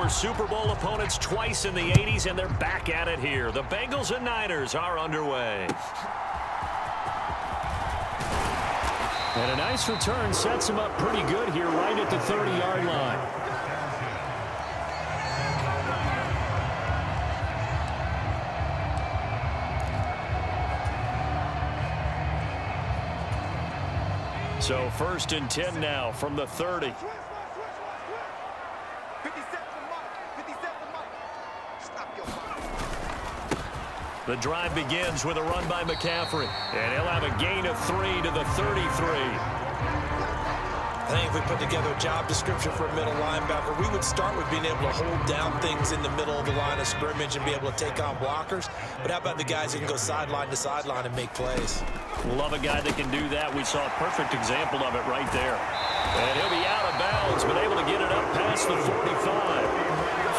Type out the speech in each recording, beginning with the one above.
were Super Bowl opponents twice in the 80s, and they're back at it here. The Bengals and Niners are underway. And a nice return sets him up pretty good here right at the 30-yard line. So 1st and 10 now from the 30. The drive begins with a run by McCaffrey. And he'll have a gain of 3 to the 33. I think if we put together a job description for a middle linebacker, we would start with being able to hold down things in the middle of the line of scrimmage and be able to take on blockers. But how about the guys who can go sideline to sideline and make plays? Love a guy that can do that. We saw a perfect example of it right there. And he'll be out of bounds, but able to get it up past the 45.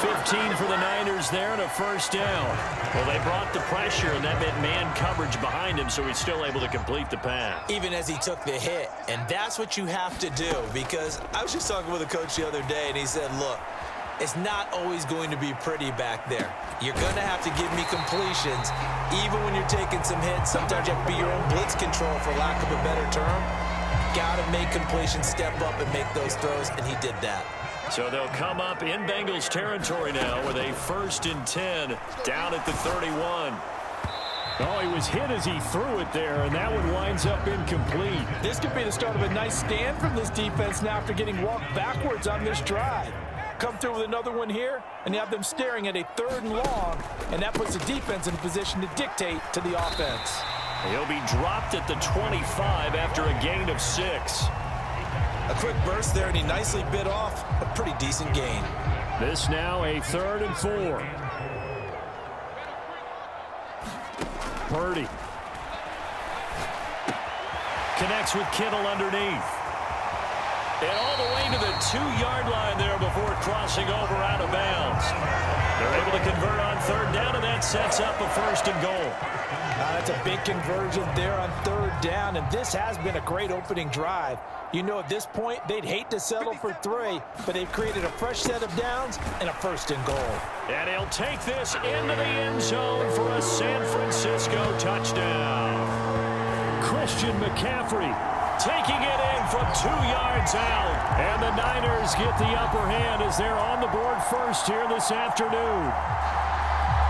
15 for the Niners there and a 1st down. Well, they brought the pressure, and that meant man coverage behind him, so he's still able to complete the pass. Even as he took the hit, and that's what you have to do, because I was just talking with a coach the other day, and he said, look, it's not always going to be pretty back there. You're going to have to give me completions, even when you're taking some hits. Sometimes you have to be your own blitz control, for lack of a better term. Got to make completions, step up, and make those throws, and he did that. So they'll come up in Bengals territory now with a 1st and 10 down at the 31. Oh, he was hit as he threw it there, and that one winds up incomplete. This could be the start of a nice stand from this defense now after getting walked backwards on this drive. Come through with another one here, and you have them staring at a 3rd and long, and that puts the defense in a position to dictate to the offense. He'll be dropped at the 25 after a gain of 6. A quick burst there, and he nicely bit off a pretty decent gain. This now a 3rd and 4. Purdy connects with Kittle underneath. And all the way to the 2-yard line there before crossing over out of bounds. They're able to convert on 3rd down, and that sets up a 1st and goal. That's a big conversion there on 3rd down, and this has been a great opening drive. You know, at this point, they'd hate to settle for 3, but they've created a fresh set of downs and a 1st and goal. And he'll take this into the end zone for a San Francisco touchdown. Christian McCaffrey taking it in from 2 yards out. And the Niners get the upper hand as they're on the board first here this afternoon.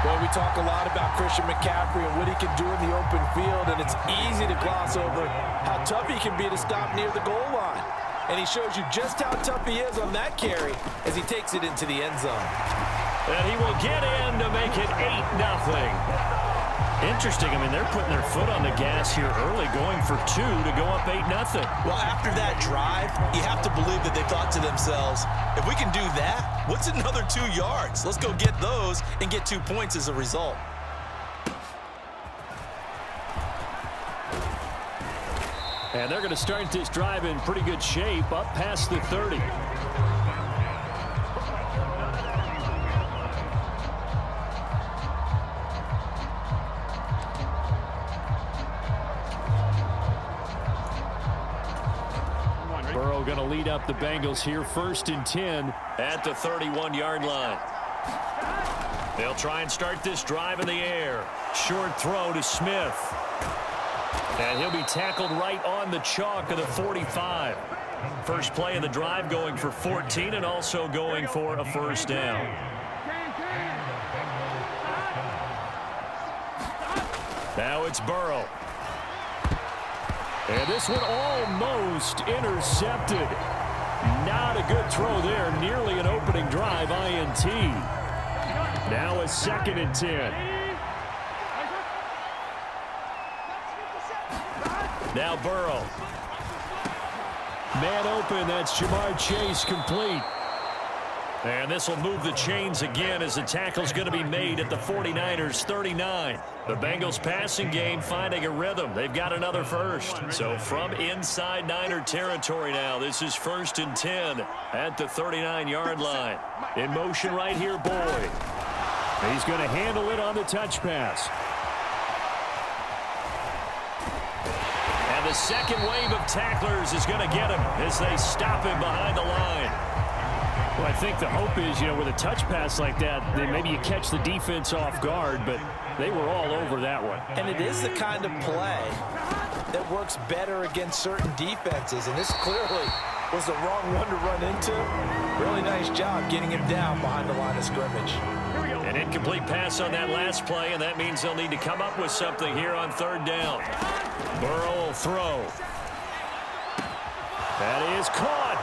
Well, we talk a lot about Christian McCaffrey and what he can do in the open field, and it's easy to gloss over how tough he can be to stop near the goal line. And he shows you just how tough he is on that carry as he takes it into the end zone. And he will get in to make it 8-0. Interesting. I mean, they're putting their foot on the gas here early, going for 2 to go up 8-0. Well, after that drive, you have to believe that they thought to themselves, if we can do that, what's another 2 yards? Let's go get those and get 2 points as a result. And they're going to start this drive in pretty good shape, up past the 30. Burrow going to lead up the Bengals here, 1st and 10 at the 31-yard line. They'll try and start this drive in the air. Short throw to Smith. And he'll be tackled right on the chalk of the 45. First play of the drive going for 14 and also going for a 1st down. Now it's Burrow. And this one almost intercepted. Not a good throw there. Nearly an opening drive INT. Now a 2nd and 10. Now Burrow. Man open. That's Jamar Chase complete. And this will move the chains again as the tackle's going to be made at the 49ers 39. The Bengals passing game finding a rhythm. They've got another 1st. So from inside Niner territory now, this is 1st and 10 at the 39-yard line. In motion right here, Boyd. He's going to handle it on the touch pass. And the second wave of tacklers is going to get him as they stop him behind the line. Well, I think the hope is, with a touch pass like that, then maybe you catch the defense off guard, but they were all over that one. And it is the kind of play that works better against certain defenses, and this clearly was the wrong one to run into. Really nice job getting him down behind the line of scrimmage. An incomplete pass on that last play, and that means they'll need to come up with something here on third down. Burrow will throw. That is caught.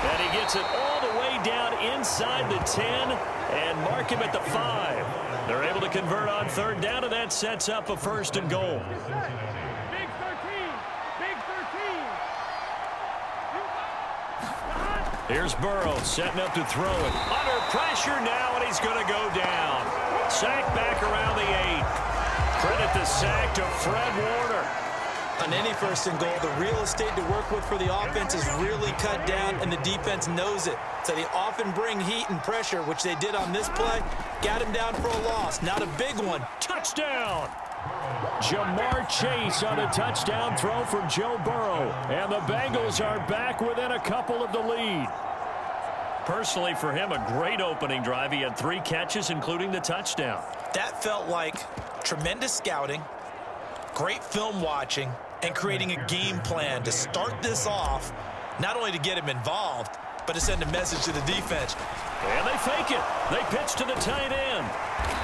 And he gets it all the way down inside the 10 and mark him at the 5. They're able to convert on third down, and that sets up a 1st and goal. Big 13. Big 13. Here's Burrow setting up to throw it. Under pressure now, and he's going to go down. Sack back around the 8. Credit the sack to Fred Warner. On any 1st and goal, the real estate to work with for the offense is really cut down, and the defense knows it. So they often bring heat and pressure, which they did on this play. Got him down for a loss. Not a big one. Touchdown! Jamar Chase on a touchdown throw from Joe Burrow. And the Bengals are back within a couple of the lead. Personally, for him, a great opening drive. He had 3 catches, including the touchdown. That felt like tremendous scouting, great film watching, and creating a game plan to start this off, not only to get him involved, but to send a message to the defense. And they fake it. They pitch to the tight end.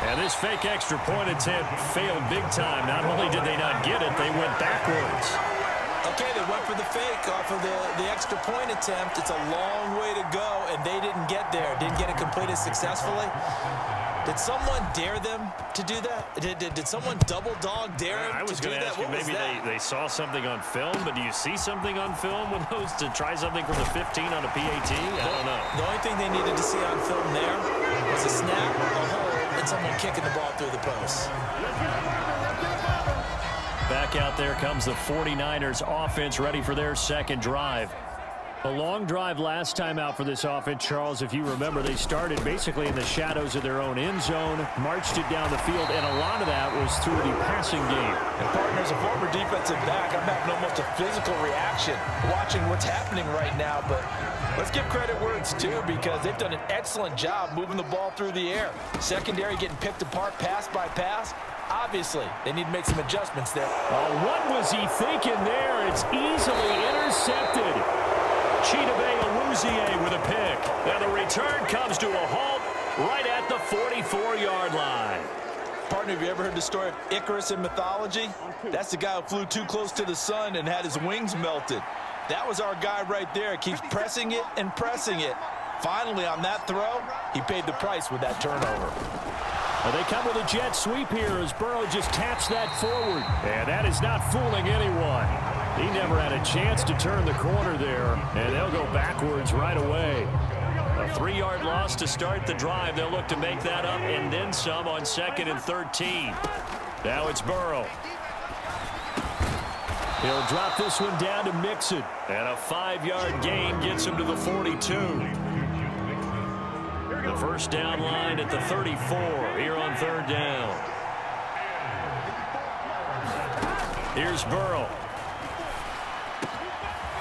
And this fake extra point attempt failed big time. Not only did they not get it, they went backwards. Okay, they went for the fake off of the extra point attempt. It's a long way to go, and they didn't get there. Didn't get it completed successfully. Did someone dare them to do that? Did someone double dog dare them I was to do going to that? ask you, maybe they saw something on film, but do you see something on film with those to try something from the 15 on a PAT? I don't know. The only thing they needed to see on film there was a snap, a hole, and someone kicking the ball through the post. Back out there comes the 49ers offense ready for their second drive. A long drive last time out for this offense, Charles. If you remember, they started basically in the shadows of their own end zone, marched it down the field, and a lot of that was through the passing game. And partner, as a former defensive back, I'm having almost a physical reaction watching what's happening right now. But let's give credit where it's due, because they've done an excellent job moving the ball through the air. Secondary getting picked apart pass by pass. Obviously, they need to make some adjustments there. What was he thinking there? It's easily intercepted. Chidobe Awuzie with a pick. And the return comes to a halt right at the 44-yard line. Partner, have you ever heard the story of Icarus in mythology? That's the guy who flew too close to the sun and had his wings melted. That was our guy right there. Keeps pressing it and pressing it. Finally, on that throw, he paid the price with that turnover. Well, they come with a jet sweep here as Burrow just taps that forward. And that is not fooling anyone. He never had a chance to turn the corner there, and they'll go backwards right away. A 3-yard loss to start the drive. They'll look to make that up and then some on 2nd and 13. Now it's Burrow. He'll drop this one down to Mixon. And a 5-yard gain gets him to the 42. The first down line at the 34 here on third down. Here's Burrow.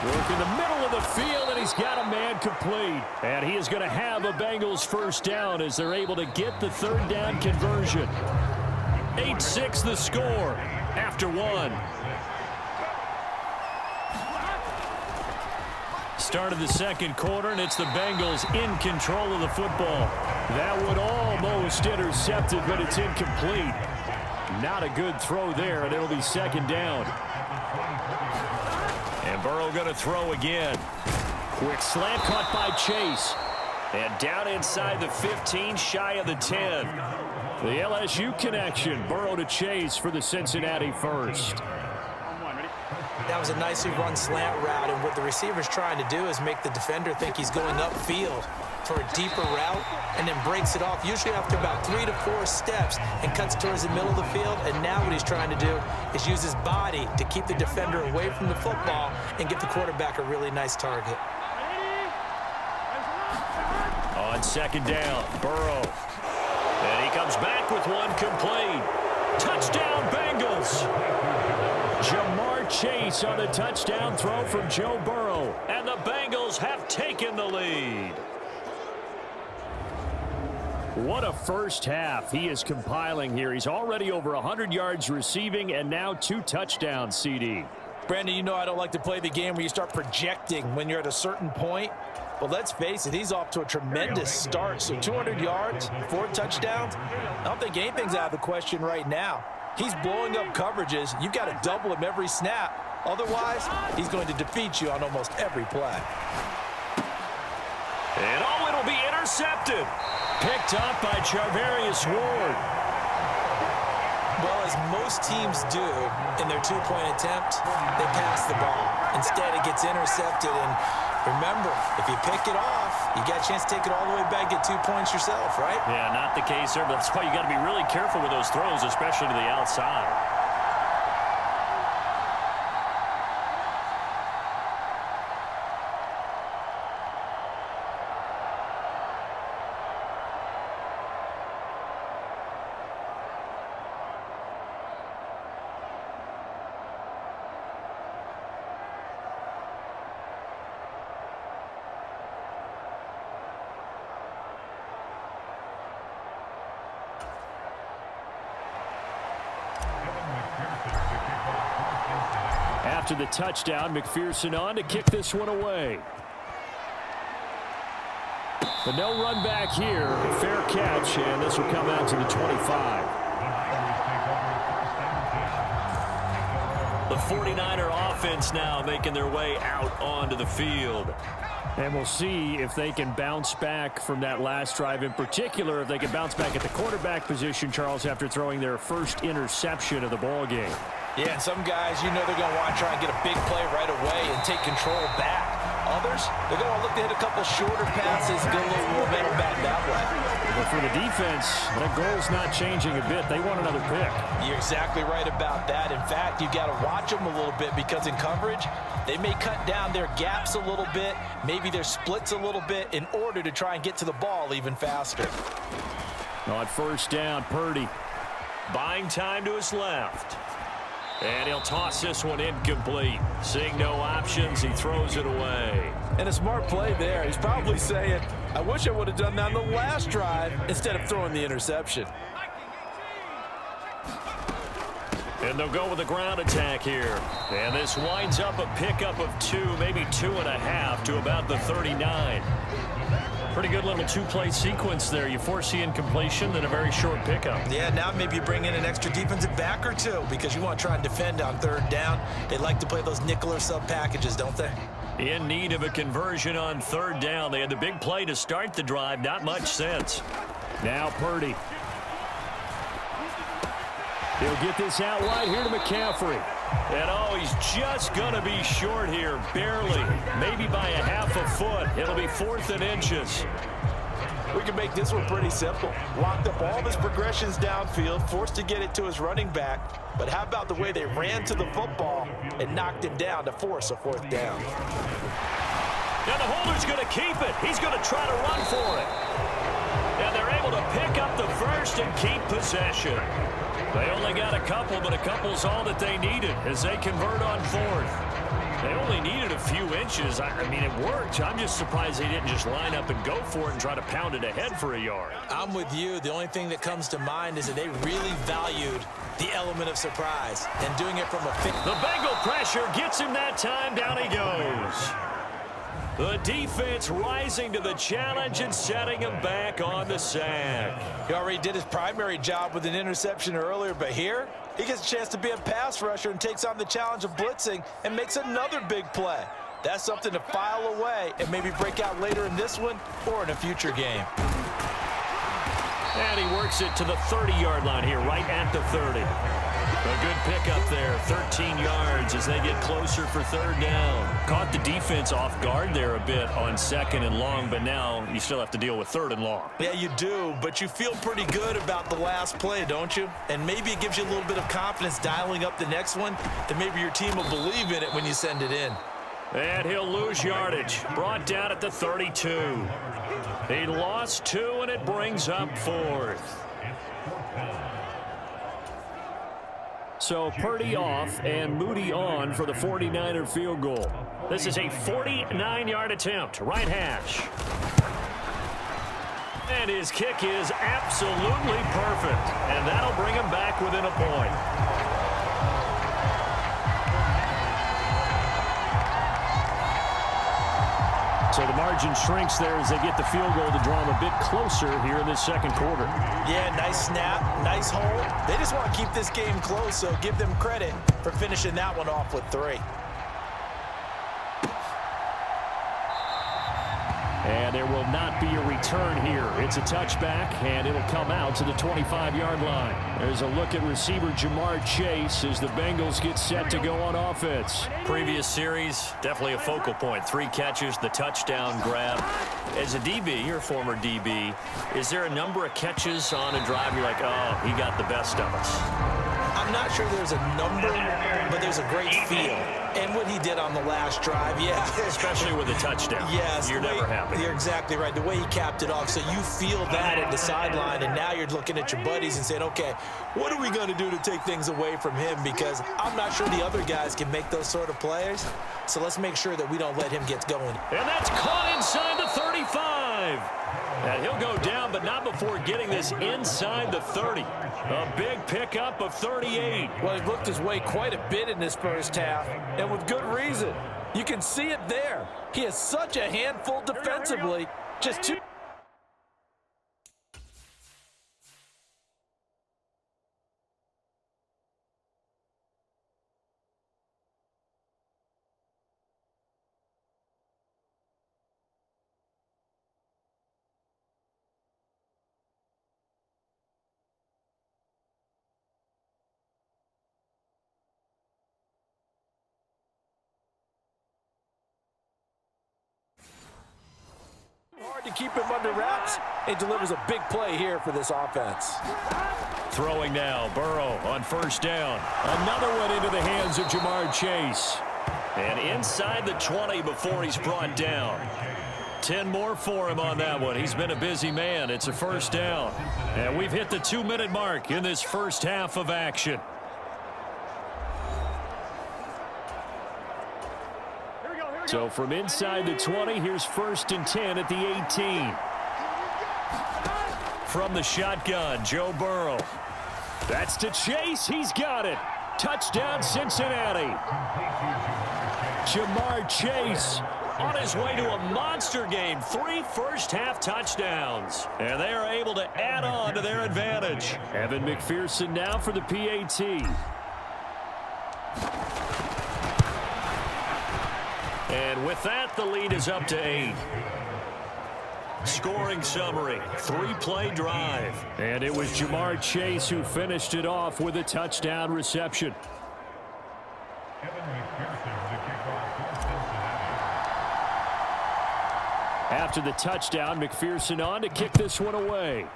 Work in the middle of the field, and he's got a man complete. And he is going to have a Bengals first down as they're able to get the third down conversion. 8-6 the score after 1. Start of the second quarter, and it's the Bengals in control of the football. That would almost intercept it, but it's incomplete. Not a good throw there, and it'll be second down. And Burrow going to throw again. Quick slant caught by Chase. And down inside the 15, shy of the 10. The LSU connection, Burrow to Chase for the Cincinnati first. That was a nicely run slant route, and what the receiver's trying to do is make the defender think he's going upfield for a deeper route, and then breaks it off, usually after about 3 to 4 steps, and cuts towards the middle of the field. And now what he's trying to do is use his body to keep the defender away from the football and give the quarterback a really nice target. On second down, Burrow. And he comes back with one complete. Touchdown, Bengals! Jamar Chase on the touchdown throw from Joe Burrow. And the Bengals have taken the lead. What a first half he is compiling here. He's already over 100 yards receiving and now 2 touchdowns, CD. Brandon, you know I don't like to play the game where you start projecting when you're at a certain point. But let's face it, he's off to a tremendous start. So 200 yards, 4 touchdowns. I don't think anything's out of the question right now. He's blowing up coverages. You've got to double him every snap. Otherwise, he's going to defeat you on almost every play. And oh, it'll be intercepted. Picked up by Charvarius Ward. Well, as most teams do in their 2-point attempt, they pass the ball. Instead, it gets intercepted. And remember, if you pick it off, you got a chance to take it all the way back, get 2 points yourself, right? Yeah, not the case there. But that's why you got to be really careful with those throws, especially to the outside. After the touchdown, McPherson on to kick this one away. But no run back here. Fair catch, and this will come out to the 25. The 49er offense now making their way out onto the field. And we'll see if they can bounce back from that last drive, in particular, if they can bounce back at the quarterback position, Charles, after throwing their first interception of the ball game. Yeah, and some guys, you know they're going to want to try and get a big play right away and take control back. Others, they're going to look to hit a couple shorter passes and get a little momentum back that way. But for the defense, that goal's not changing a bit. They want another pick. You're exactly right about that. In fact, you've got to watch them a little bit because in coverage, they may cut down their gaps a little bit, maybe their splits a little bit in order to try and get to the ball even faster. On first down, Purdy buying time to his left. And he'll toss this one incomplete. Seeing no options, he throws it away. And a smart play there. He's probably saying, I wish I would have done that on the last drive instead of throwing the interception. And they'll go with the ground attack here. And this winds up a pickup of 2, maybe 2.5 to about the 39. Pretty good little 2-play sequence there. You foresee incompletion, then a very short pickup. Yeah, now maybe you bring in an extra defensive back or 2 because you want to try and defend on 3rd down. They like to play those nickel or sub packages, don't they? In need of a conversion on 3rd down. They had the big play to start the drive. Not much sense. Now Purdy. He'll get this out wide here to McCaffrey. And oh, he's just going to be short here, barely, maybe by a half a foot. It'll be 4th and inches. We can make this one pretty simple. Locked up all of his progressions downfield, forced to get it to his running back. But how about the way they ran to the football and knocked him down to force a 4th down? Now the holder's going to keep it. He's going to try to run for it. And they're able to pick up the first and keep possession. They only got a couple, but a couple's all that they needed as they convert on 4th. They only needed a few inches. I mean, it worked. I'm just surprised they didn't just line up and go for it and try to pound it ahead for a yard. I'm with you. The only thing that comes to mind is that they really valued the element of surprise and doing it from a fit. The Bengal pressure gets him that time. Down he goes. The defense rising to the challenge and setting him back on the sack. He already did his primary job with an interception earlier, but here he gets a chance to be a pass rusher and takes on the challenge of blitzing and makes another big play. That's something to file away and maybe break out later in this one or in a future game. And he works it to the 30-yard line here, right at the 30. A good pickup there, 13 yards as they get closer for 3rd down. Caught the defense off guard there a bit on 2nd and long, but now you still have to deal with 3rd and long. Yeah, you do, but you feel pretty good about the last play, don't you? And maybe it gives you a little bit of confidence dialing up the next one, that maybe your team will believe in it when you send it in. And he'll lose yardage. Brought down at the 32. He lost 2, and it brings up 4th. So Purdy off and Moody on for the 49er field goal. This is a 49-yard attempt. Right hash. And his kick is absolutely perfect. And that'll bring him back within a point. So the margin shrinks there as they get the field goal to draw them a bit closer here in this second quarter. Yeah, nice snap, nice hold. They just want to keep this game close, so give them credit for finishing that one off with 3. And there will not be a return here. It's a touchback, and it'll come out to the 25-yard line. There's a look at receiver Jamar Chase as the Bengals get set to go on offense. Previous series, definitely a focal point. 3 catches, the touchdown grab. As a DB, your former DB, is there a number of catches on a drive you're like, oh, he got the best of us? I'm not sure there's a number, but there's a great feel. And what he did on the last drive, yeah. Especially with a touchdown. Yes. You're never happy. You're exactly right. The way he capped it off. So you feel that at the sideline, and now you're looking at your buddies and saying, okay, what are we going to do to take things away from him? Because I'm not sure the other guys can make those sort of plays. So let's make sure that we don't let him get going. And that's caught inside the 35. And he'll go down, but not before getting this inside the 30. A big pickup of 38. Well, he looked his way quite a bit in this first half, and with good reason. You can see it there. He is such a handful defensively. Just 2. Hard to keep him under wraps. It delivers a big play here for this offense. Throwing now, Burrow on first down. Another one into the hands of Jamar Chase. And inside the 20 before he's brought down. 10 more for him on that one. He's been a busy man. It's a first down. And we've hit the 2-minute mark in this first half of action. So from inside the 20, here's 1st and 10 at the 18. From the shotgun, Joe Burrow. That's to Chase. He's got it. Touchdown, Cincinnati. Jamar Chase on his way to a monster game. 3 first-half touchdowns. And they are able to add on to their advantage. Evan McPherson now for the PAT. And with that, the lead is up to 8. Scoring summary, 3-play drive. And it was Jamar Chase who finished it off with a touchdown reception. After the touchdown, McPherson on to kick this one away.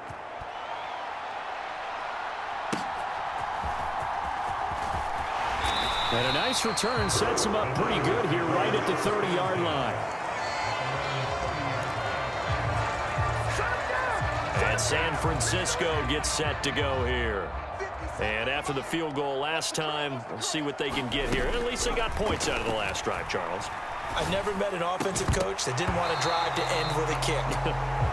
And a nice return sets him up pretty good here right at the 30-yard line. And San Francisco gets set to go here. And after the field goal last time, we'll see what they can get here. At least they got points out of the last drive, Charles. I've never met an offensive coach that didn't want to drive to end with a kick.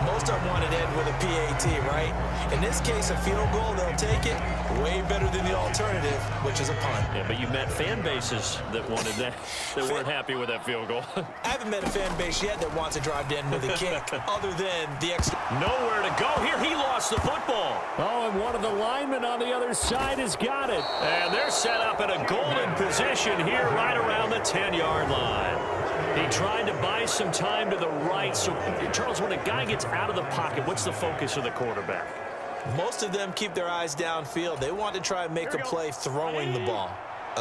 Most of them wanted to end with a PAT, right? In this case, a field goal, they'll take it. Way better than the alternative, which is a punt. Yeah, but you met fan bases that wanted that, that weren't happy with that field goal. I haven't met a fan base yet that wants to drive to end with a kick, other than the extra. Nowhere to go here. He lost the football. Oh, and one of the linemen on the other side has got it. And they're set up in a golden position here right around the 10-yard line. He tried to buy some time to the right. So, Charles, when a guy gets out of the pocket, what's the focus of the quarterback? Most of them keep their eyes downfield. They want to try and make a play throwing the ball.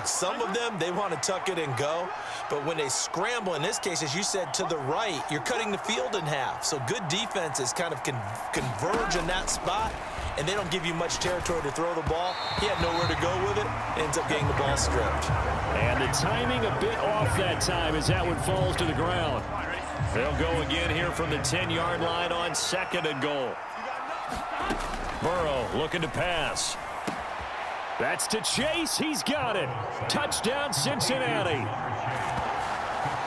Some of them, they want to tuck it and go. But when they scramble, in this case, as you said, to the right, you're cutting the field in half. So good defenses kind of converge in that spot, and they don't give you much territory to throw the ball. He had nowhere to go with it. Ends up getting the ball stripped. And the timing a bit off that time as that one falls to the ground. They'll go again here from the 10-yard line on 2nd and goal. Burrow looking to pass. That's to Chase. He's got it. Touchdown, Cincinnati.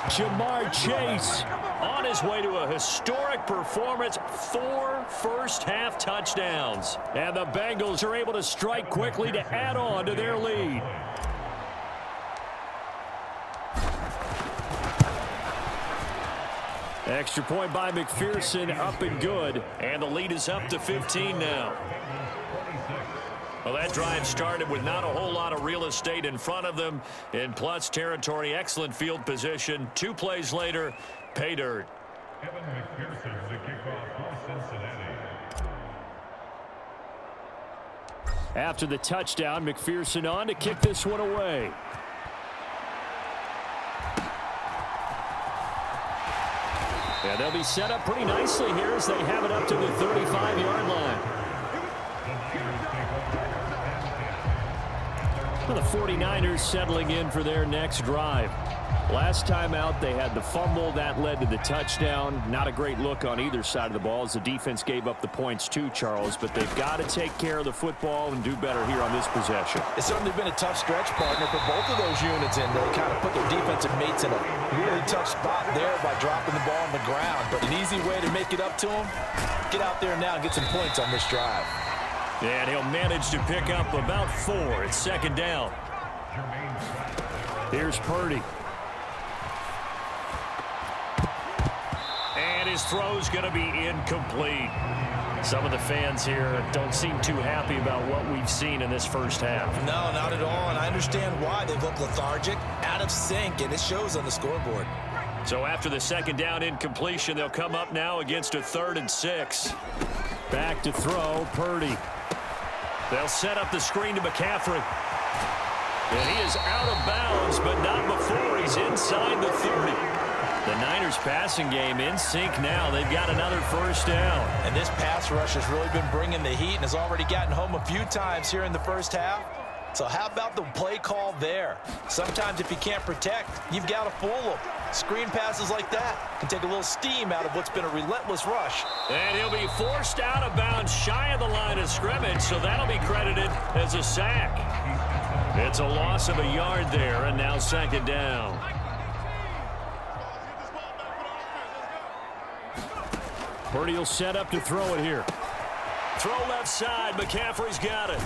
Jamar Chase on his way to a historic performance. 4 first-half touchdowns. And the Bengals are able to strike quickly to add on to their lead. Extra point by McPherson, up and good. And the lead is up to 15 now. Well, that drive started with not a whole lot of real estate in front of them. In plus territory, excellent field position. 2 plays later, pay dirt. Evan McPherson, the kickoff for Cincinnati. After the touchdown, McPherson on to kick this one away. Yeah, they'll be set up pretty nicely here as they have it up to the 35-yard line. Well, the 49ers settling in for their next drive. Last time out, they had the fumble. That led to the touchdown. Not a great look on either side of the ball as the defense gave up the points too, Charles. But they've got to take care of the football and do better here on this possession. It's certainly been a tough stretch, partner, for both of those units, and they kind of put their defensive mates in a really tough spot there by dropping the ball on the ground. But an easy way to make it up to them, get out there now and get some points on this drive. And he'll manage to pick up about 4. It's second down. Here's Purdy. And his throw's going to be incomplete. Some of the fans here don't seem too happy about what we've seen in this first half. No, not at all, and I understand why. They look lethargic, out of sync, and it shows on the scoreboard. So after the second down incompletion, they'll come up now against a 3rd and 6. Back to throw, Purdy. They'll set up the screen to McCaffrey. And he is out of bounds, but not before he's inside the 30. The Niners passing game in sync now. They've got another first down. And this pass rush has really been bringing the heat and has already gotten home a few times here in the first half. So how about the play call there? Sometimes if you can't protect, you've got to fool them. Screen passes like that can take a little steam out of what's been a relentless rush. And he'll be forced out of bounds shy of the line of scrimmage, so that'll be credited as a sack. It's a loss of a yard there, and now second down. Purdy will set up to throw it here. Throw left side. McCaffrey's got it.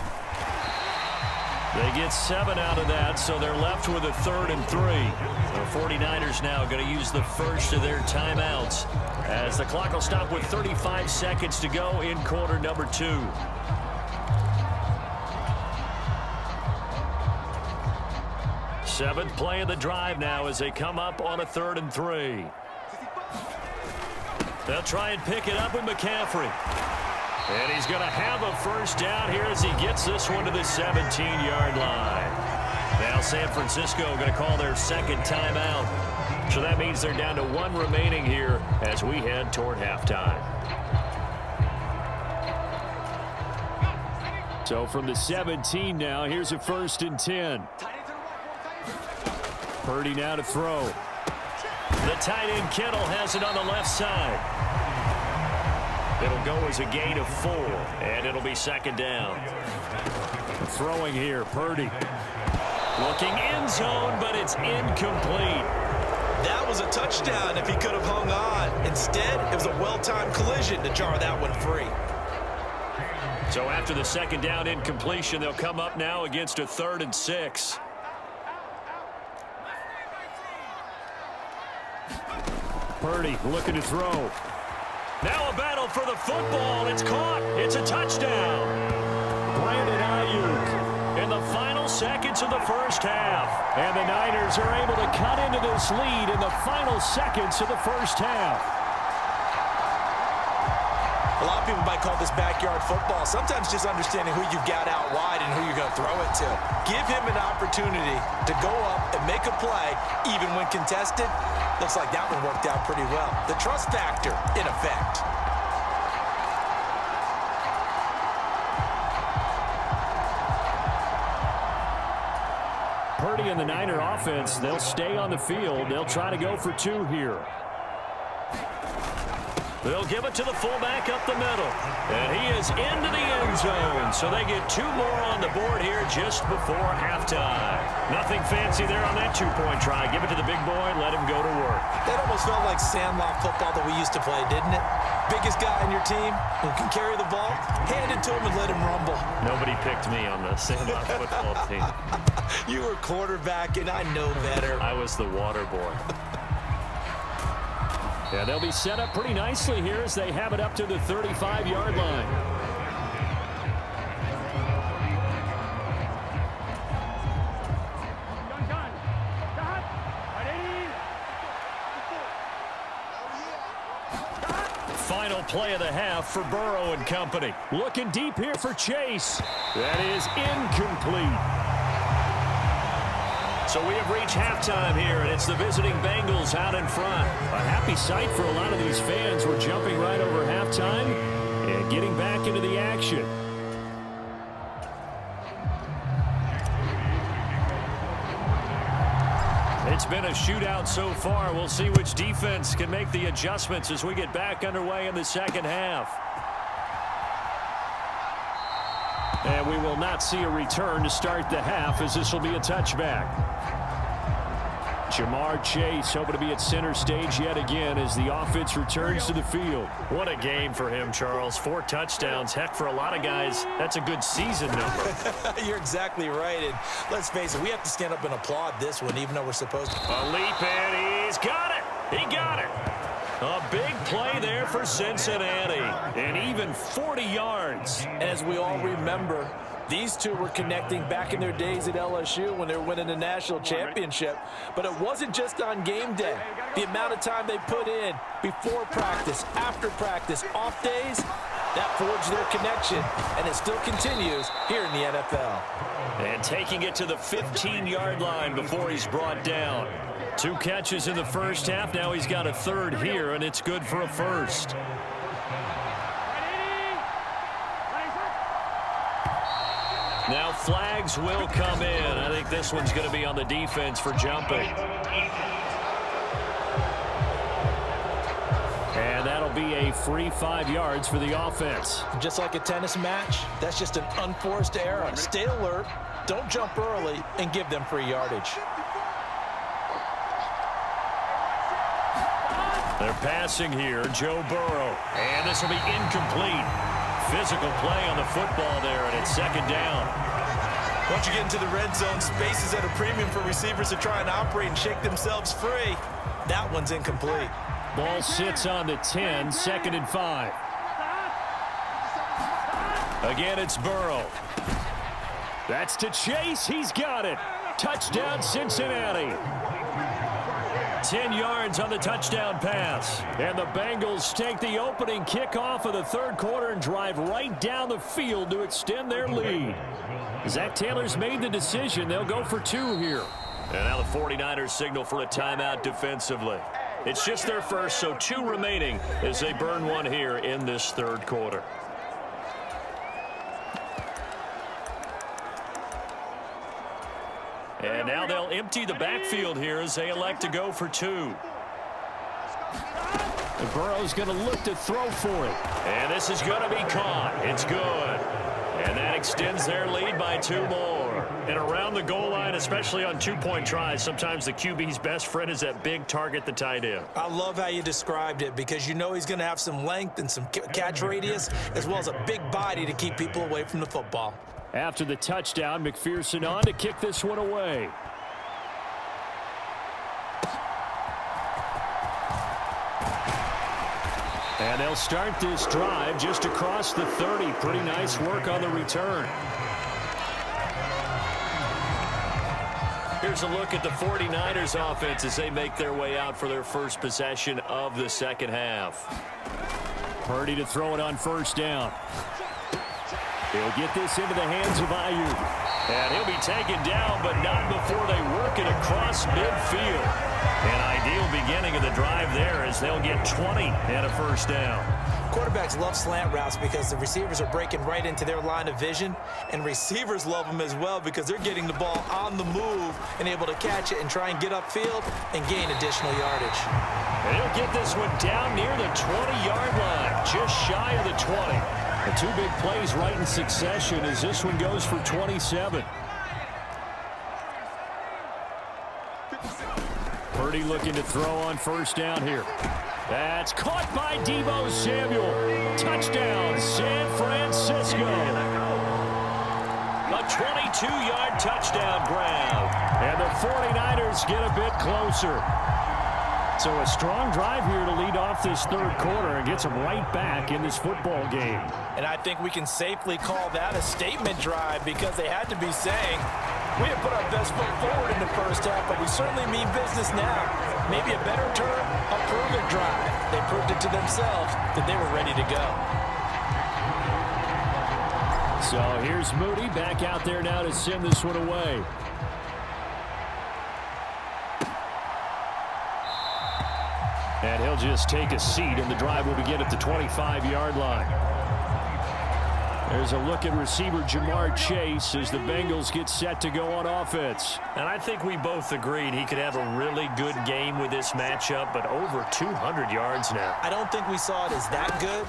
They get 7 out of that, so they're left with a 3rd and 3. The 49ers now going to use the first of their timeouts as the clock will stop with 35 seconds to go in quarter number 2. Seventh play of the drive now as they come up on a 3rd and 3. They'll try and pick it up with McCaffrey. And he's going to have a first down here as he gets this one to the 17-yard line. Now San Francisco going to call their second timeout. So that means they're down to 1 remaining here as we head toward halftime. So from the 17 now, here's a 1st and 10. Purdy now to throw. The tight end Kittle has it on the left side. It'll go as a gain of 4, and it'll be second down. Throwing here, Purdy. Looking end zone, but it's incomplete. That was a touchdown if he could have hung on. Instead, it was a well-timed collision to jar that one free. So after the second down incompletion, they'll come up now against a 3rd and 6. Purdy looking to throw. Now a battle for the football. It's caught. It's a touchdown. Brandon Ayuk in the final seconds of the first half. And the Niners are able to cut into this lead in the final seconds of the first half. A lot of people might call this backyard football. Sometimes just understanding who you've got out wide and who you're going to throw it to. Give him an opportunity to go up and make a play, even when contested. Looks like that one worked out pretty well. The trust factor in effect. Purdy and the Niner offense, they'll stay on the field. They'll try to go for 2 here. They'll give it to the fullback up the middle. And he is into the end zone. So they get 2 more on the board here just before halftime. Nothing fancy there on that 2-point try. Give it to the big boy and let him go to work. That almost felt like sandlot football that we used to play, didn't it? Biggest guy on your team who can carry the ball, hand it to him and let him rumble. Nobody picked me on the sandlot football team. You were quarterback, and I know better. I was the water boy. Yeah, they'll be set up pretty nicely here as they have it up to the 35-yard line. Final play of the half for Burrow and company. Looking deep here for Chase. That is incomplete. So we have reached halftime here, and it's the visiting Bengals out in front. A happy sight for a lot of these fans. We're jumping right over halftime and getting back into the action. It's been a shootout so far. We'll see which defense can make the adjustments as we get back underway in the second half. And we will not see a return to start the half as this will be a touchback. Jamar Chase hoping to be at center stage yet again as the offense returns to the field. What a game for him, Charles. 4 touchdowns. Heck, for a lot of guys, that's a good season number. You're exactly right. And let's face it, we have to stand up and applaud this one, even though we're supposed to. A leap, and he's got it. He got it. A big play there for Cincinnati. And even 40 yards. As we all remember, these two were connecting back in their days at LSU when they were winning the national championship. But it wasn't just on game day. The amount of time they put in before practice, after practice, off days, that forged their connection. And it still continues here in the NFL. And taking it to the 15-yard line before he's brought down. 2 catches in the first half. Now he's got a third here, and it's good for a first. Now flags will come in. I think this one's going to be on the defense for jumping. And that'll be a free 5 yards for the offense. Just like a tennis match, that's just an unforced error. Stay alert, don't jump early, and give them free yardage. They're passing here, Joe Burrow. And this will be incomplete. Physical play on the football there, and it's second down. Once you get into the red zone, space is at a premium for receivers to try and operate and shake themselves free. That one's incomplete. Ball sits on the 10, 2nd and 5. Again, it's Burrow. That's to Chase. He's got it. Touchdown, Cincinnati. 10 yards on the touchdown pass. And the Bengals take the opening kickoff of the third quarter and drive right down the field to extend their lead. Zach Taylor's made the decision. They'll go for 2 here. And now the 49ers signal for a timeout defensively. It's just their first, so 2 remaining as they burn one here in this third quarter. And now they'll empty the backfield here as they elect to go for 2. Burrow's going to look to throw for it. And this is going to be caught. It's good. And that extends their lead by 2 more. And around the goal line, especially on 2-point tries, sometimes the QB's best friend is that big target, the tight end. I love how you described it because you know he's going to have some length and some catch radius as well as a big body to keep people away from the football. After the touchdown, McPherson on to kick this one away. And they'll start this drive just across the 30. Pretty nice work on the return. Here's a look at the 49ers offense as they make their way out for their first possession of the second half. Purdy to throw it on first down. He'll get this into the hands of Ayuk. And he'll be taken down, but not before they work it across midfield. An ideal beginning of the drive there as they'll get 20 and a first down. Quarterbacks love slant routes because the receivers are breaking right into their line of vision, and receivers love them as well because they're getting the ball on the move and able to catch it and try and get upfield and gain additional yardage. And he'll get this one down near the 20-yard line, just shy of the 20. The two big plays right in succession as this one goes for 27. Purdy looking to throw on first down here. That's caught by Deebo Samuel. Touchdown, San Francisco. A 22-yard touchdown grab. And the 49ers get a bit closer. So a strong drive here to lead off this third quarter and gets them right back in this football game. And I think we can safely call that a statement drive because they had to be saying, we have put our best foot forward in the first half, but we certainly mean business now. Maybe a better term, a proven drive. They proved it to themselves that they were ready to go. So here's Moody back out there now to send this one away. And he'll just take a seat, and the drive will begin at the 25-yard line. There's a look at receiver Jamar Chase as the Bengals get set to go on offense. And I think we both agreed he could have a really good game with this matchup, but over 200 yards now. I don't think we saw it as that good,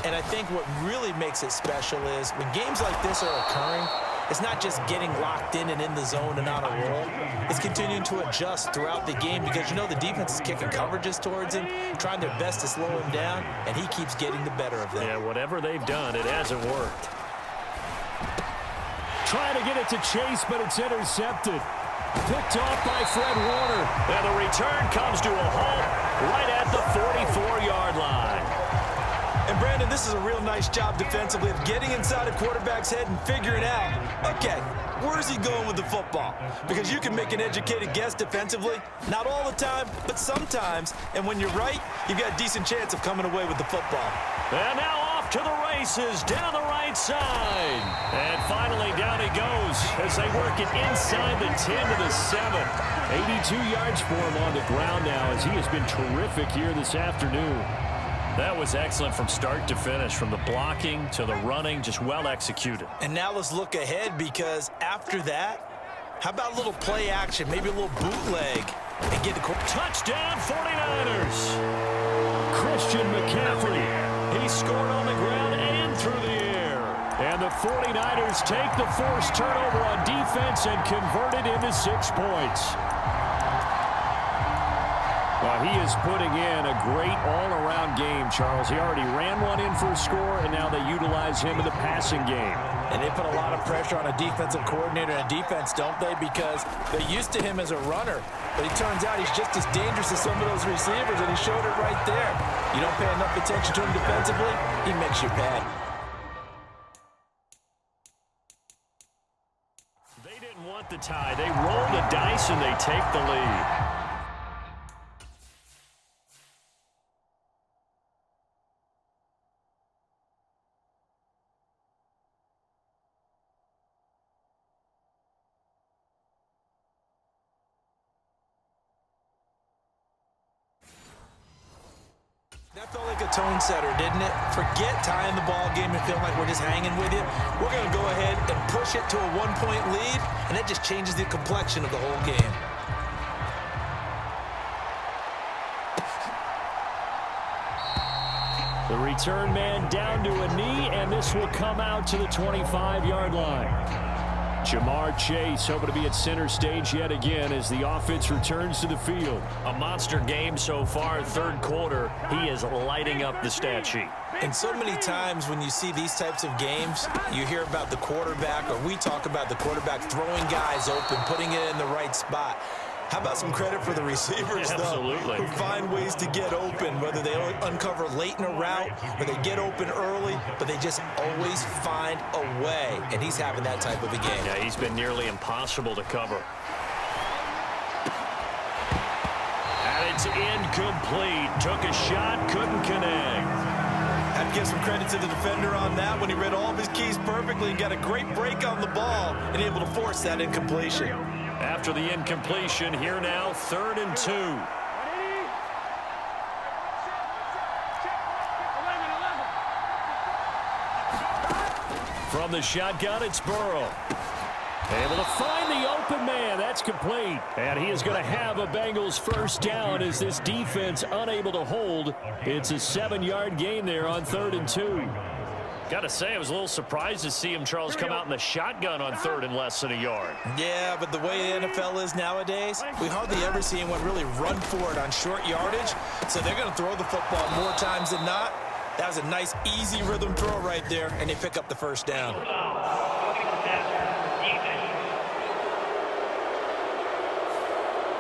and I think what really makes it special is when games like this are occurring, it's not just getting locked in and in the zone and on a roll. It's continuing to adjust throughout the game because, you know, the defense is kicking coverages towards him, trying their best to slow him down, and he keeps getting the better of them. Yeah, whatever they've done, it hasn't worked. Trying to get it to Chase, but it's intercepted. Picked off by Fred Warner. And the return comes to a halt right at the 44-yard line. And, Brandon, this is a real nice job defensively of getting inside a quarterback's head and figuring out, okay, where's he going with the football? Because you can make an educated guess defensively. Not all the time, but sometimes. And when you're right, you've got a decent chance of coming away with the football. And now off to the races down the right side. And finally down he goes as they work it inside the 10 to the 7. 82 yards for him on the ground now as he has been terrific here this afternoon. That was excellent from start to finish, from the blocking to the running, just well executed. And now let's look ahead because after that, how about a little play action, maybe a little bootleg, and get the touchdown 49ers. Christian McCaffrey. He scored on the ground and through the air. And the 49ers take the forced turnover on defense and convert it into 6 points. Well, he is putting in a great all-around game, Charles. He already ran one in for a score, and now they utilize him in the passing game. And they put a lot of pressure on a defensive coordinator and defense, don't they? Because they're used to him as a runner. But it turns out he's just as dangerous as some of those receivers, and he showed it right there. You don't pay enough attention to him defensively, he makes you bad. They didn't want the tie. They roll the dice, and they take the lead. That felt like a tone setter, didn't it? Forget tying the ball game and feeling like we're just hanging with you. We're going to go ahead and push it to a 1-point lead, and that just changes the complexion of the whole game. The return man down to a knee, and this will come out to the 25-yard line. Jamar Chase hoping to be at center stage yet again as the offense returns to the field. A monster game so far, third quarter. He is lighting up the stat sheet. And so many times when you see these types of games, you hear about the quarterback, or we talk about the quarterback throwing guys open, putting it in the right spot. How about some credit for the receivers, Absolutely. though, who find ways to get open, whether they uncover late in a route or they get open early, but they just always find a way, and he's having that type of a game. Yeah, he's been nearly impossible to cover. And it's incomplete. Took a shot, couldn't connect. I've give some credit to the defender on that when he read all of his keys perfectly and got a great break on the ball and able to force that incompletion. After the incompletion, here now, 3rd and 2. From the shotgun, it's Burrow. Able to find the open man. That's complete. And he is going to have a Bengals first down as this defense unable to hold. It's a 7-yard gain there on 3rd and 2. Got to say, I was a little surprised to see him, Charles, come out in the shotgun on 3rd and less than a yard. Yeah, but the way the NFL is nowadays, we hardly ever see anyone really run for it on short yardage. So they're going to throw the football more times than not. That was a nice, easy rhythm throw right there, and they pick up the first down.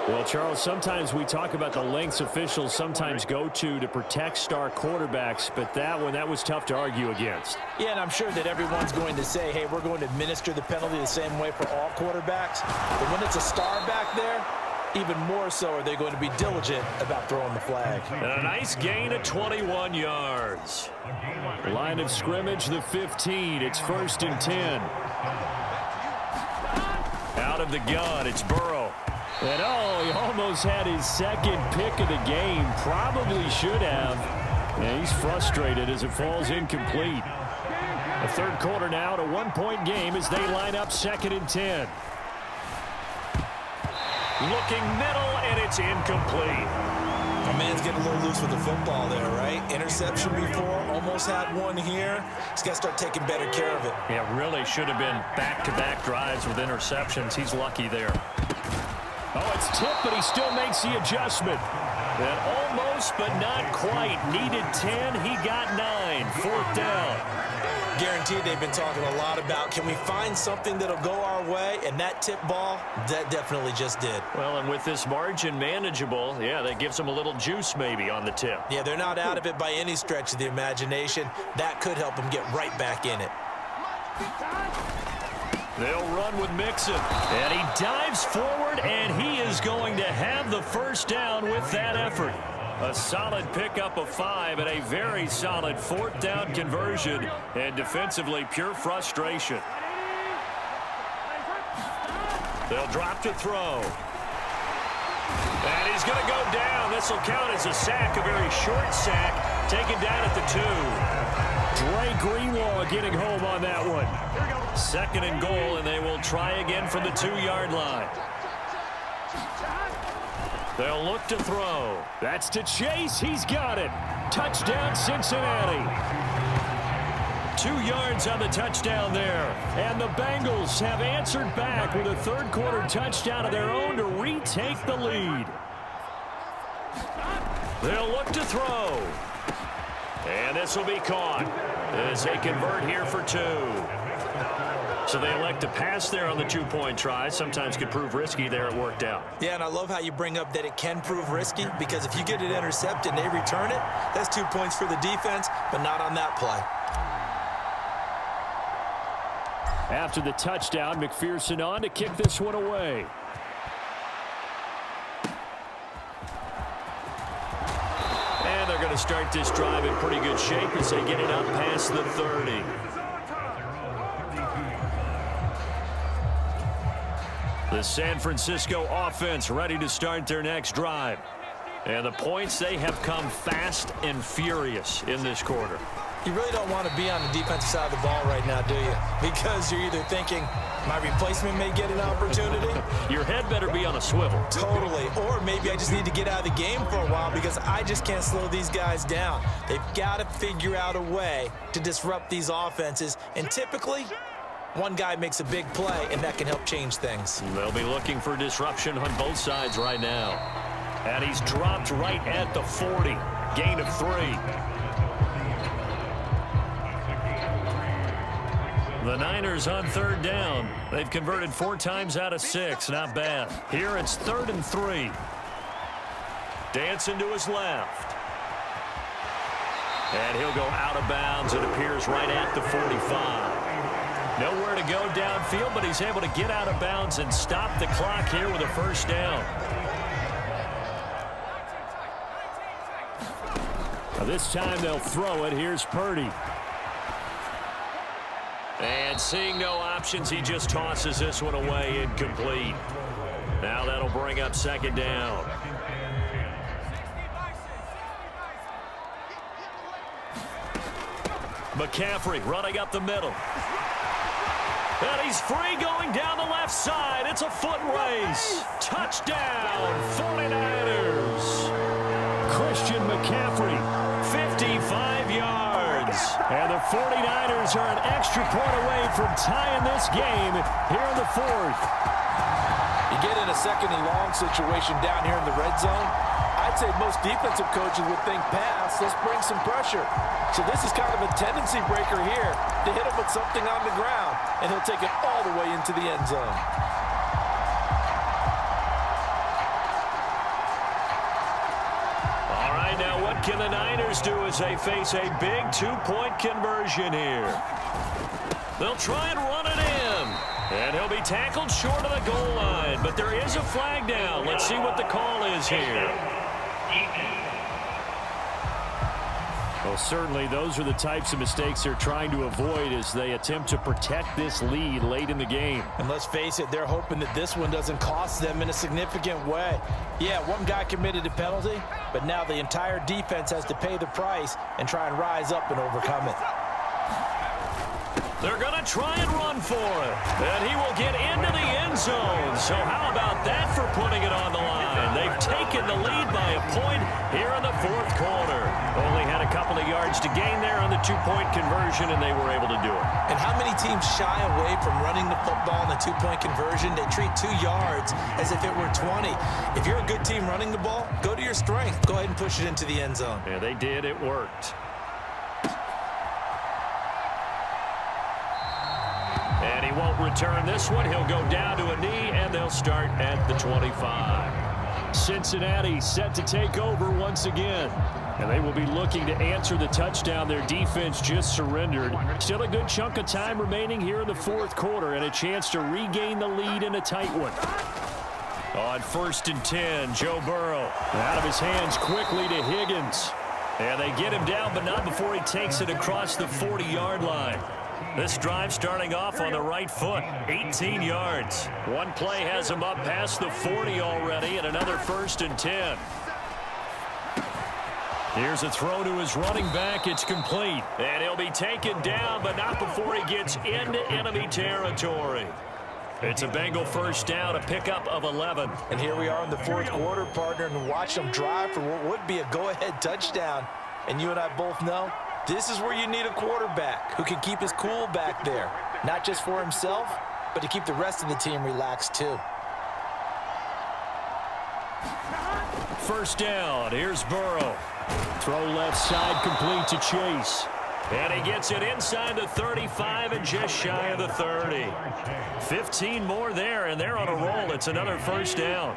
Well, Charles, sometimes we talk about the lengths officials sometimes go to protect star quarterbacks, but that was tough to argue against. Yeah, and I'm sure that everyone's going to say, hey, we're going to administer the penalty the same way for all quarterbacks. But when it's a star back there, even more so are they going to be diligent about throwing the flag. And a nice gain of 21 yards. Line of scrimmage, the 15. It's 1st and 10. Out of the gun, it's Burrow. And he almost had his second pick of the game. Probably should have. And he's frustrated as it falls incomplete. The 3rd quarter now, a 1-point game as they line up 2nd and 10. Looking middle, and it's incomplete. My man's getting a little loose with the football there, right? Interception before, almost had one here. He's got to start taking better care of it. Yeah, really should have been back-to-back drives with interceptions. He's lucky there. Oh, it's tipped, but he still makes the adjustment. And almost, but not quite. Needed 10, he got 9. 4th down. Guaranteed they've been talking a lot about, can we find something that'll go our way? And that tip ball, that definitely just did. Well, and with this margin manageable, yeah, that gives them a little juice maybe on the tip. Yeah, they're not out of it by any stretch of the imagination. That could help them get right back in it. They'll run with Mixon. And he dives forward, and he is going to have the first down with that effort. A solid pickup of 5 and a very solid 4th down conversion. And defensively, pure frustration. They'll drop to throw. And he's going to go down. This will count as a sack, a very short sack, taken down at the 2. Dre Greenlaw getting home on that one. 2nd and goal, and they will try again from the 2-yard line. They'll look to throw. That's to Chase. He's got it. Touchdown, Cincinnati. 2 yards on the touchdown there. And the Bengals have answered back with a 3rd quarter touchdown of their own to retake the lead. They'll look to throw. And this will be caught as they convert here for 2. So they elect to pass there on the 2-point try. Sometimes could prove risky there. It worked out. Yeah, and I love how you bring up that it can prove risky, because if you get it intercepted and they return it, that's 2 points for the defense, but not on that play. After the touchdown, McPherson on to kick this one away. And they're going to start this drive in pretty good shape as they get it up past the 30. The San Francisco offense ready to start their next drive. And the points, they have come fast and furious in this quarter. You really don't want to be on the defensive side of the ball right now, do you? Because you're either thinking, my replacement may get an opportunity. Your head better be on a swivel. Totally. Or maybe I just need to get out of the game for a while because I just can't slow these guys down. They've got to figure out a way to disrupt these offenses. And typically, one guy makes a big play, and that can help change things. They'll be looking for disruption on both sides right now. And he's dropped right at the 40. Gain of 3. The Niners on 3rd down. They've converted 4 times out of 6. Not bad. Here it's 3rd and 3. Dancing to his left. And he'll go out of bounds. It appears right at the 45. Nowhere to go downfield, but he's able to get out of bounds and stop the clock here with a first down. This time they'll throw it. Here's Purdy. And seeing no options, he just tosses this one away, incomplete. Now that'll bring up second down. McCaffrey running up the middle. And he's free going down the left side. It's a foot race. Touchdown, 49ers. Christian McCaffrey, 55 yards. And the 49ers are an extra point away from tying this game here in the fourth. You get in a second and long situation down here in the red zone, I'd say most defensive coaches would think pass, let's bring some pressure. So this is kind of a tendency breaker here to hit him with something on the ground, and he'll take it all the way into the end zone. All right, now what can the Niners do as they face a big two-point conversion here? They'll try and run it in. And he'll be tackled short of the goal line, but there is a flag down. Let's see what the call is here. Well, certainly those are the types of mistakes they're trying to avoid as they attempt to protect this lead late in the game. And let's face it, they're hoping that this one doesn't cost them in a significant way. Yeah, one guy committed a penalty, but now the entire defense has to pay the price and try and rise up and overcome it. They're going to try and run for it. And he will get into the end zone. So how about that for putting it on the line? They've taken the lead by a point here in the fourth quarter. Only had a couple of yards to gain there on the two-point conversion, and they were able to do it. And how many teams shy away from running the football in the two-point conversion? They treat 2 yards as if it were 20. If you're a good team running the ball, go to your strength. Go ahead and push it into the end zone. Yeah, they did. It worked. And he won't return this one. He'll go down to a knee, and they'll start at the 25. Cincinnati set to take over once again. And they will be looking to answer the touchdown their defense just surrendered. Still a good chunk of time remaining here in the fourth quarter and a chance to regain the lead in a tight one. On 1st and 10, Joe Burrow. Out of his hands quickly to Higgins. And they get him down, but not before he takes it across the 40-yard line. This drive starting off on the right foot, 18 yards. One play has him up past the 40 already, and another 1st and 10. Here's a throw to his running back. It's complete. And he'll be taken down, but not before he gets into enemy territory. It's a Bengal first down, a pickup of 11. And here we are in the fourth quarter, partner, and watch them drive for what would be a go-ahead touchdown. And you and I both know this is where you need a quarterback who can keep his cool back there, not just for himself, but to keep the rest of the team relaxed too. First down, here's Burrow. Throw left side complete to Chase. And he gets it inside the 35 and just shy of the 30. 15 more there, and they're on a roll. It's another first down.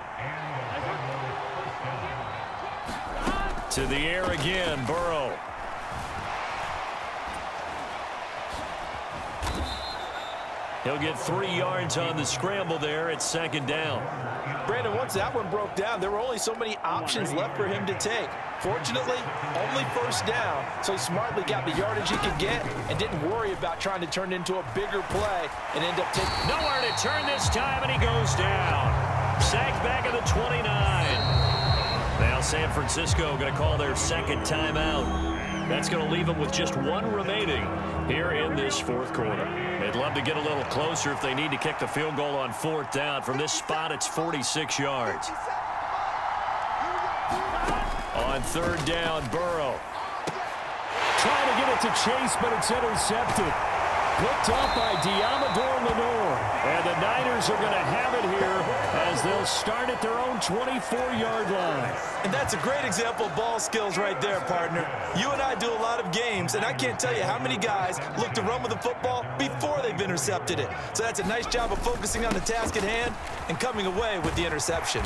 To the air again, Burrow. He'll get 3 yards on the scramble there. It's second down. Brandon, once that one broke down, there were only so many options left for him to take. Fortunately, only first down, so he smartly got the yardage he could get and didn't worry about trying to turn it into a bigger play and end up taking... Nowhere to turn this time, and he goes down. Sacked back at the 29. Now San Francisco going to call their second timeout. That's going to leave them with just one remaining here in this fourth quarter. They'd love to get a little closer if they need to kick the field goal on 4th down. From this spot, it's 46 yards. On 3rd down, Burrow. Trying to get it to Chase, but it's intercepted. Picked up by Diamador Lenore. And the Niners are going to have it here as they'll start at their own 24-yard line. And that's a great example of ball skills right there, partner. You and I do a lot of games, and I can't tell you how many guys look to run with the football before they've intercepted it. So that's a nice job of focusing on the task at hand and coming away with the interception.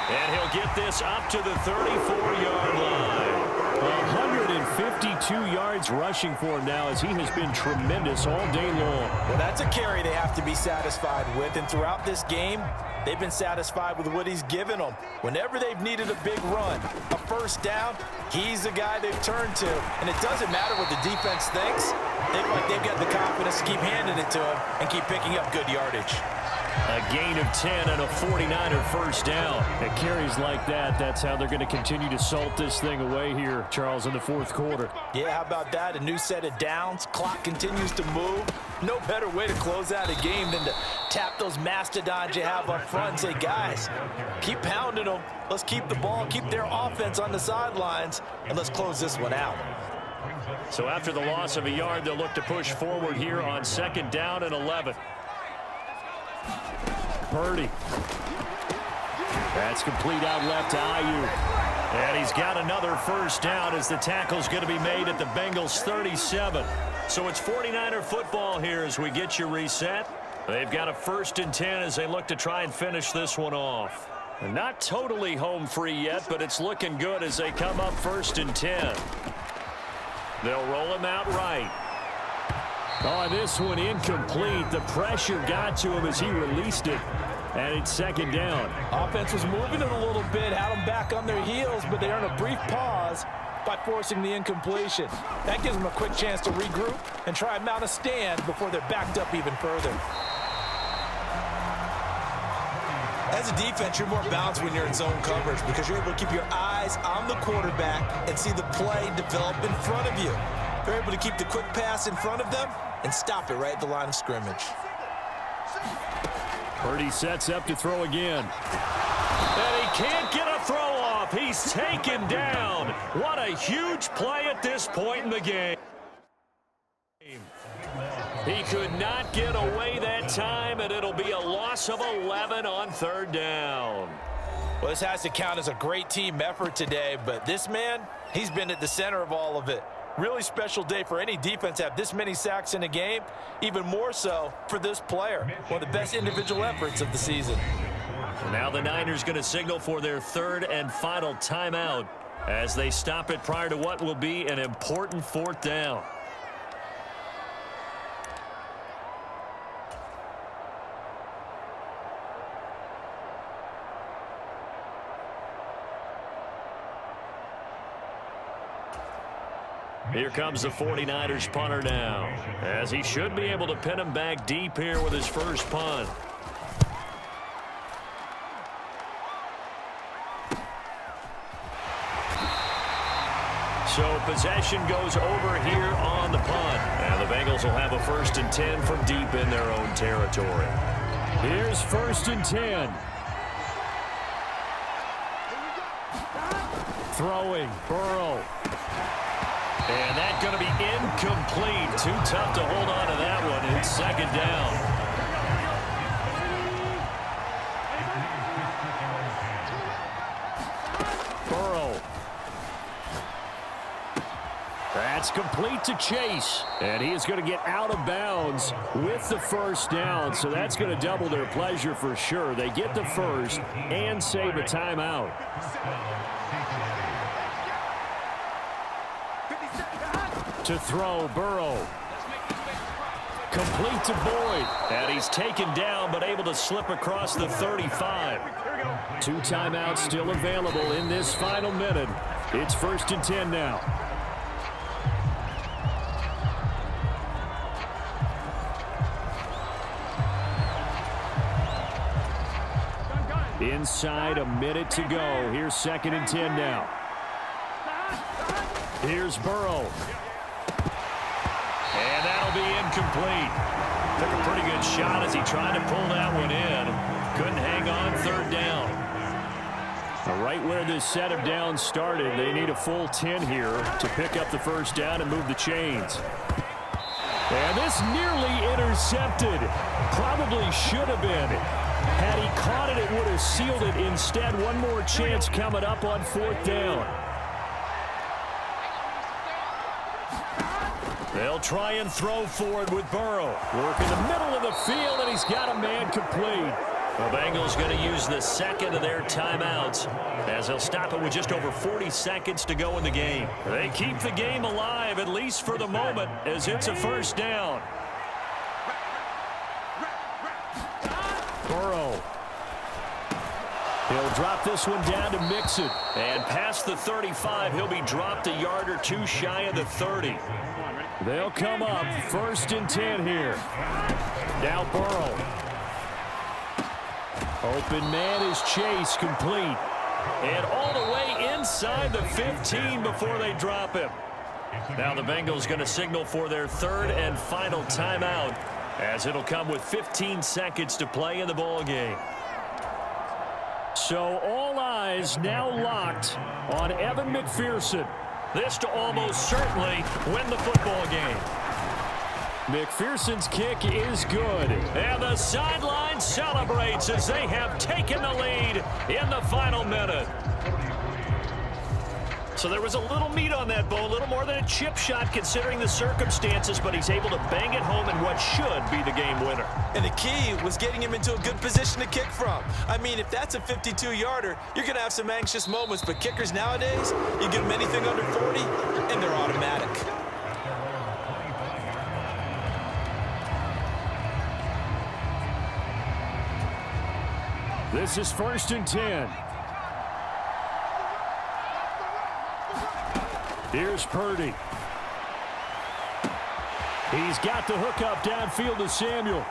And he'll get this up to the 34-yard line. 150 52 yards rushing for him now, as he has been tremendous all day long. Well, that's a carry they have to be satisfied with, and throughout this game, they've been satisfied with what he's given them. Whenever they've needed a big run, a first down, he's the guy they've turned to. And it doesn't matter what the defense thinks. They feel like they've got the confidence to keep handing it to him and keep picking up good yardage. A gain of 10 and a 49er first down. At carries like that, that's how they're going to continue to salt this thing away here, Charles, in the fourth quarter. Yeah, how about that? A new set of downs. Clock continues to move. No better way to close out a game than to tap those mastodons you have up front and say, guys, keep pounding them. Let's keep the ball, keep their offense on the sidelines, and let's close this one out. So after the loss of a yard, they'll look to push forward here on 2nd down and 11. Purdy. That's complete out left to Ayuk. And he's got another first down as the tackle's going to be made at the Bengals 37. So it's 49er football here as we get you reset. They've got a 1st and 10 as they look to try and finish this one off. And not totally home free yet, but it's looking good as they come up 1st and 10. They'll roll him out right. Oh, this one incomplete. The pressure got to him as he released it. And it's 2nd down. Offense was moving it a little bit, had them back on their heels, but they earn a brief pause by forcing the incompletion. That gives them a quick chance to regroup and try and mount a stand before they're backed up even further. As a defense, you're more balanced when you're in zone coverage because you're able to keep your eyes on the quarterback and see the play develop in front of you. You're able to keep the quick pass in front of them and stop it right at the line of scrimmage. Purdy sets up to throw again. And he can't get a throw off. He's taken down. What a huge play at this point in the game. He could not get away that time, and it'll be a loss of 11 on 3rd down. Well, this has to count as a great team effort today, but this man, he's been at the center of all of it. Really special day for any defense to have this many sacks in a game, even more so for this player. One of the best individual efforts of the season. Now the Niners going to signal for their 3rd and final timeout as they stop it prior to what will be an important 4th down. Here comes the 49ers punter now, as he should be able to pin him back deep here with his first punt. So possession goes over here on the punt. And the Bengals will have a 1st and 10 from deep in their own territory. Here's 1st and 10. Throwing, Burrow. And that's going to be incomplete. Too tough to hold on to that one. It's 2nd down. Burrow. That's complete to Chase. And he is going to get out of bounds with the first down. So that's going to double their pleasure for sure. They get the first and save a timeout. To throw, Burrow. Complete to Boyd. And he's taken down but able to slip across the 35. 2 timeouts still available in this final minute. It's 1st and 10 now. Inside, a minute to go. Here's 2nd and 10 now. Here's Burrow. And that'll be incomplete. Took a pretty good shot as he tried to pull that one in. Couldn't hang on 3rd down. Right where this set of downs started, they need a full 10 here to pick up the first down and move the chains. And this nearly intercepted. Probably should have been. Had he caught it, it would have sealed it. Instead, one more chance coming up on 4th down. They'll try and throw forward with Burrow. Work in the middle of the field, and he's got a man complete. The Bengals going to use the second of their timeouts as they'll stop it with just over 40 seconds to go in the game. They keep the game alive, at least for the moment, as it's a first down. Burrow. He'll drop this one down to Mixon. And past the 35, he'll be dropped a yard or two shy of the 30. They'll come up 1st and 10 here. Now Burrow. Open man is Chase, complete. And all the way inside the 15 before they drop him. Now the Bengals going to signal for their 3rd and final timeout, as it'll come with 15 seconds to play in the ball game. So all eyes now locked on Evan McPherson. This to almost certainly win the football game. McPherson's kick is good. And the sideline celebrates as they have taken the lead in the final minute. So there was a little meat on that bone, a little more than a chip shot considering the circumstances, but he's able to bang it home in what should be the game winner. And the key was getting him into a good position to kick from. I mean, if that's a 52-yarder, you're going to have some anxious moments, but kickers nowadays, you give them anything under 40, and they're automatic. This is 1st and 10. Here's Purdy. He's got the hook up downfield to Samuel.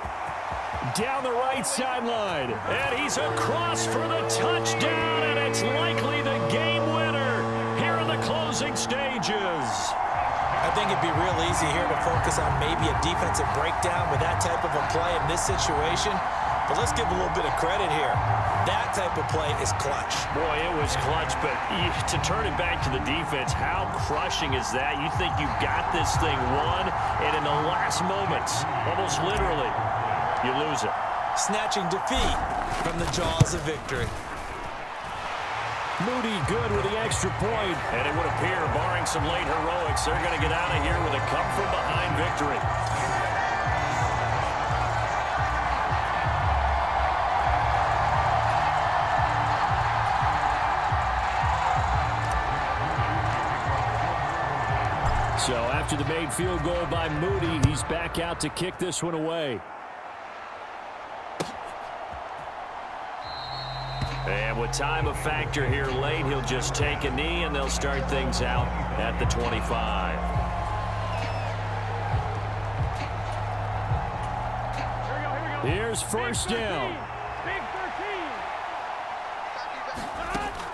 Down the right sideline. And he's across for the touchdown, and it's likely the game winner here in the closing stages. I think it'd be real easy here to focus on maybe a defensive breakdown with that type of a play in this situation. But let's give a little bit of credit here. That type of play is clutch. Boy, it was clutch, but to turn it back to the defense, how crushing is that? You think you've got this thing won, and in the last moments, almost literally, you lose it. Snatching defeat from the jaws of victory. Moody good with the extra point. And it would appear, barring some late heroics, they're going to get out of here with a come-from-behind victory. So after the made field goal by Moody, he's back out to kick this one away. And with time a factor here late, he'll just take a knee, and they'll start things out at the 25. Here's 1st down.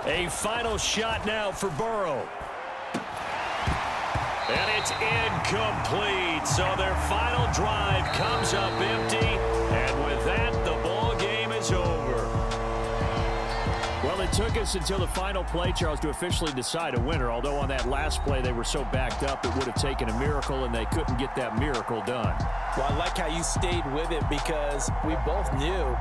A final shot now for Burrow. And it's incomplete. So their final drive comes up empty. And with that, the ball game is over. Well, it took us until the final play, Charles, to officially decide a winner. Although on that last play, they were so backed up, it would have taken a miracle, and they couldn't get that miracle done. Well, I like how you stayed with it, because we both knew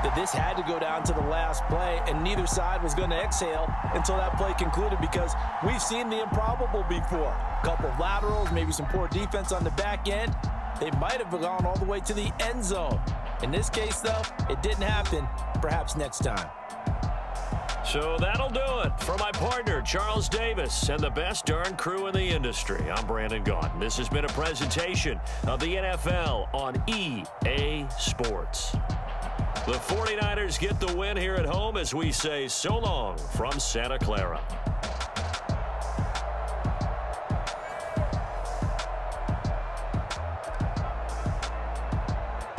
that this had to go down to the last play, and neither side was going to exhale until that play concluded, because we've seen the improbable before. A couple of laterals, maybe some poor defense on the back end. They might have gone all the way to the end zone. In this case, though, it didn't happen. Perhaps next time. So that'll do it for my partner, Charles Davis, and the best darn crew in the industry. I'm Brandon Gaudin. This has been a presentation of the NFL on EA Sports. The 49ers get the win here at home as we say so long from Santa Clara.